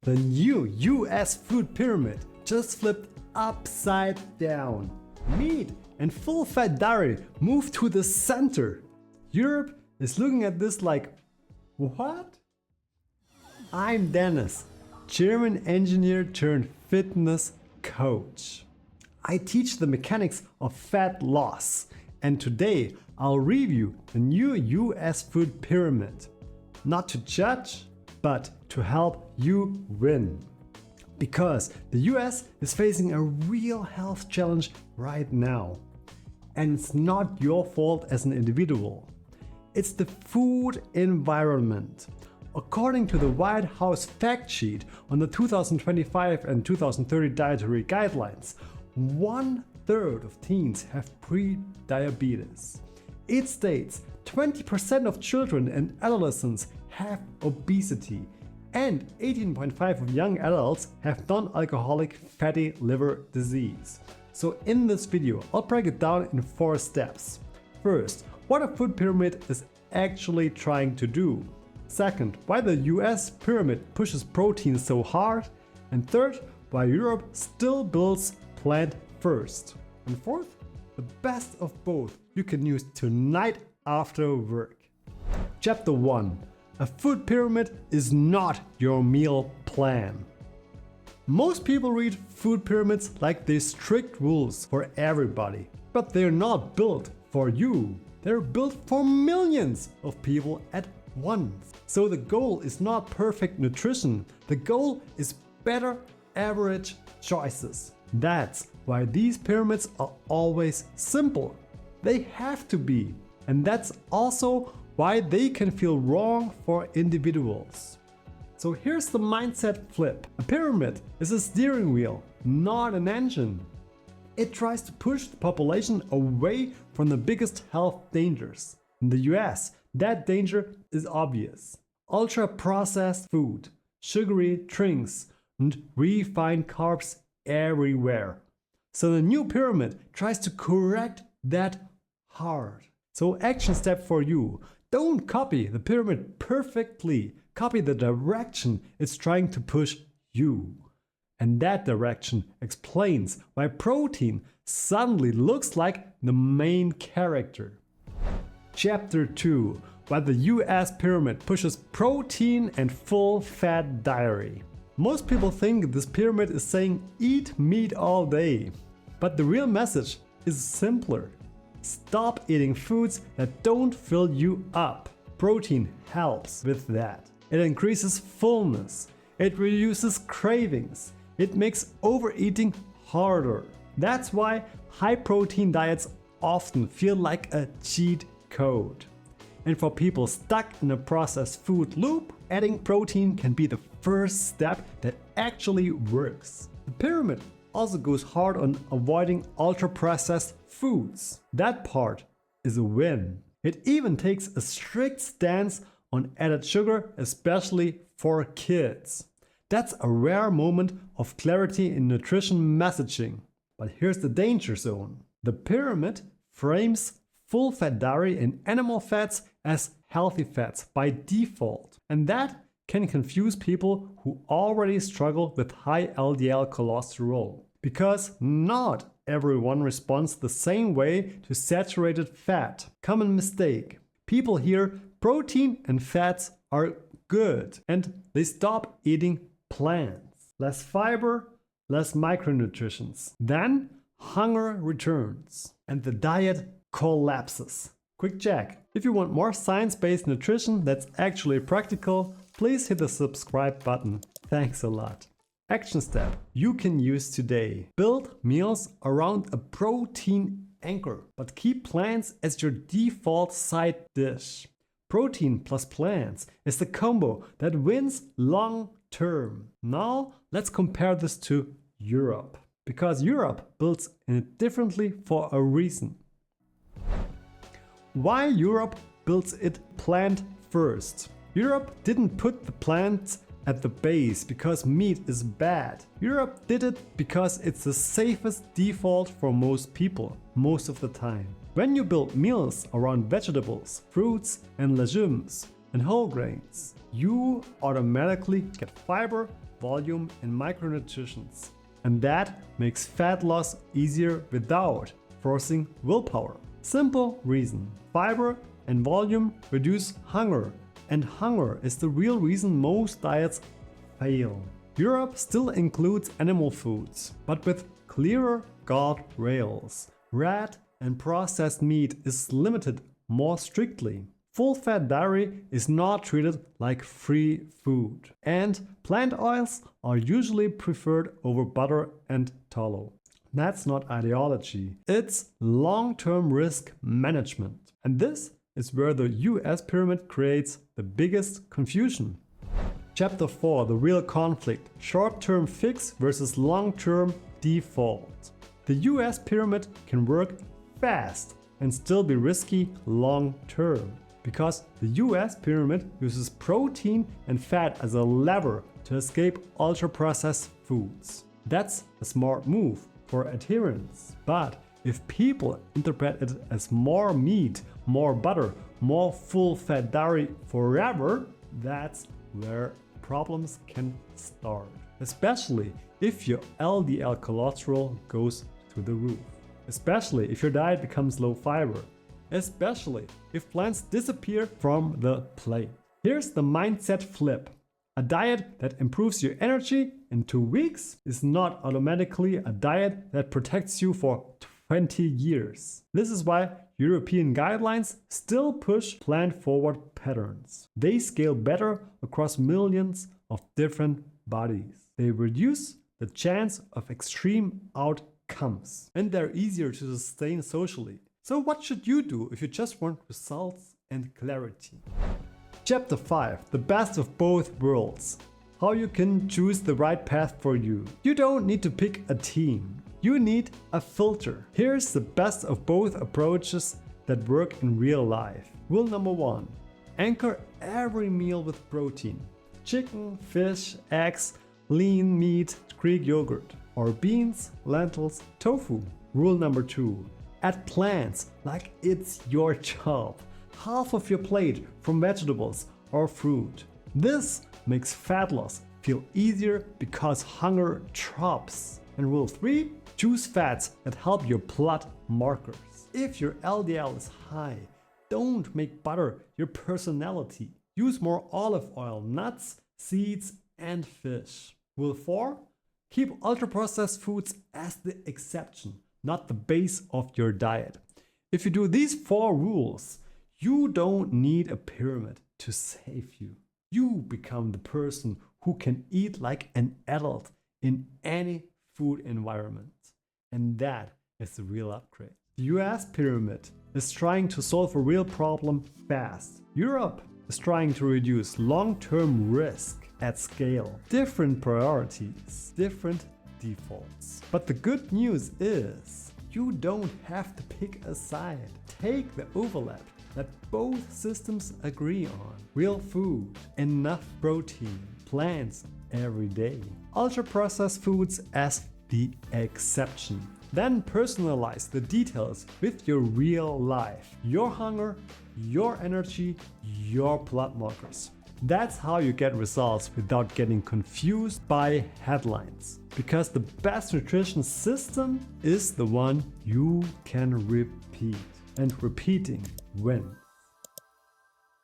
The new US food pyramid just flipped upside down. Meat and full-fat dairy moved to the center. Europe is looking at this like, what? I'm Dennis, German engineer turned fitness coach. I teach the mechanics of fat loss, and today I'll review the new US food pyramid. Not to judge, but to help you win. Because the US is facing a real health challenge right now. And it's not your fault as an individual. It's the food environment. According to the White House fact sheet on the 2025 and 2030 dietary guidelines, 1/3 of teens have pre-diabetes. It states 20% of children and adolescents have obesity, and 18.5% of young adults have non-alcoholic fatty liver disease. So in this video, I'll break it down in 4 steps. First, what a food pyramid is actually trying to do. Second, why the US pyramid pushes protein so hard. And third, why Europe still builds plant first. And fourth, the best of both you can use tonight after work. Chapter 1. A food pyramid is not your meal plan. Most people read food pyramids like they're strict rules for everybody, but they're not built for you. They're built for millions of people at once. So the goal is not perfect nutrition. The goal is better average choices. That's why these pyramids are always simple. They have to be. And that's also why they can feel wrong for individuals. So here's the mindset flip. A pyramid is a steering wheel, not an engine. It tries to push the population away from the biggest health dangers. In the US, that danger is obvious. Ultra-processed food, sugary drinks, and refined carbs everywhere. So the new pyramid tries to correct that hard. So action step for you. Don't copy the pyramid perfectly. Copy the direction it's trying to push you. And that direction explains why protein suddenly looks like the main character. Chapter 2. Why the US pyramid pushes protein and full-fat dietary. Most people think this pyramid is saying eat meat all day. But the real message is simpler. Stop eating foods that don't fill you up. Protein helps with that. It increases fullness. It reduces cravings. It makes overeating harder. That's why high protein diets often feel like a cheat code. And for people stuck in a processed food loop, adding protein can be the first step that actually works. The pyramid also goes hard on avoiding ultra-processed foods. That part is a win. It even takes a strict stance on added sugar, especially for kids. That's a rare moment of clarity in nutrition messaging. But here's the danger zone. The pyramid frames full-fat dairy and animal fats as healthy fats by default. And that can confuse people who already struggle with high LDL cholesterol. Because not everyone responds the same way to saturated fat. Common mistake. People hear protein and fats are good and they stop eating plants. Less fiber, less micronutrients. Then hunger returns and the diet collapses. Quick check. If you want more science-based nutrition that's actually practical, please hit the subscribe button. Thanks a lot. Action step you can use today. Build meals around a protein anchor, but keep plants as your default side dish. Protein plus plants is the combo that wins long term. Now let's compare this to Europe. Because Europe builds it differently for a reason. Why Europe builds it plant first? Europe didn't put the plants at the base because meat is bad. Europe did it because it's the safest default for most people, most of the time. When you build meals around vegetables, fruits and legumes and whole grains, you automatically get fiber, volume, and micronutrients. And that makes fat loss easier without forcing willpower. Simple reason. Fiber and volume reduce hunger, and hunger is the real reason most diets fail. Europe still includes animal foods, but with clearer guardrails. Red and processed meat is limited more strictly. Full-fat dairy is not treated like free food, and plant oils are usually preferred over butter and tallow. That's not ideology, it's long-term risk management. And this is where the US pyramid creates the biggest confusion. Chapter 4, the real conflict, short-term fix versus long-term default. The US pyramid can work fast and still be risky long-term, because the US pyramid uses protein and fat as a lever to escape ultra-processed foods. That's a smart move for adherence. But if people interpret it as more meat, more butter, more full-fat dairy forever, that's where problems can start. Especially if your LDL cholesterol goes through the roof. Especially if your diet becomes low fiber. Especially if plants disappear from the plate. Here's the mindset flip. A diet that improves your energy in 2 weeks is not automatically a diet that protects you for 20 years. This is why European guidelines still push plant-forward patterns. They scale better across millions of different bodies. They reduce the chance of extreme outcomes, and they're easier to sustain socially. So what should you do if you just want results and clarity? Chapter 5, the best of both worlds. How you can choose the right path for you. You don't need to pick a team. You need a filter. Here's the best of both approaches that work in real life. Rule number 1. Anchor every meal with protein. Chicken, fish, eggs, lean meat, Greek yogurt, or beans, lentils, tofu. Rule number 2. Add plants like it's your job. Half of your plate from vegetables or fruit. This makes fat loss feel easier because hunger drops. And rule 3, choose fats that help your blood markers. If your LDL is high, don't make butter your personality. Use more olive oil, nuts, seeds, and fish. Rule 4, keep ultra-processed foods as the exception, not the base of your diet. If you do these 4 rules, you don't need a pyramid to save you. You become the person who can eat like an adult in any food environment. And that is the real upgrade. The US pyramid is trying to solve a real problem fast. Europe is trying to reduce long-term risk at scale. Different priorities, different defaults. But the good news is you don't have to pick a side. Take the overlap that both systems agree on. Real food, enough protein, plants every day. Ultra-processed foods as the exception. Then personalize the details with your real life. Your hunger, your energy, your blood markers. That's how you get results without getting confused by headlines. Because the best nutrition system is the one you can repeat. And repeating wins.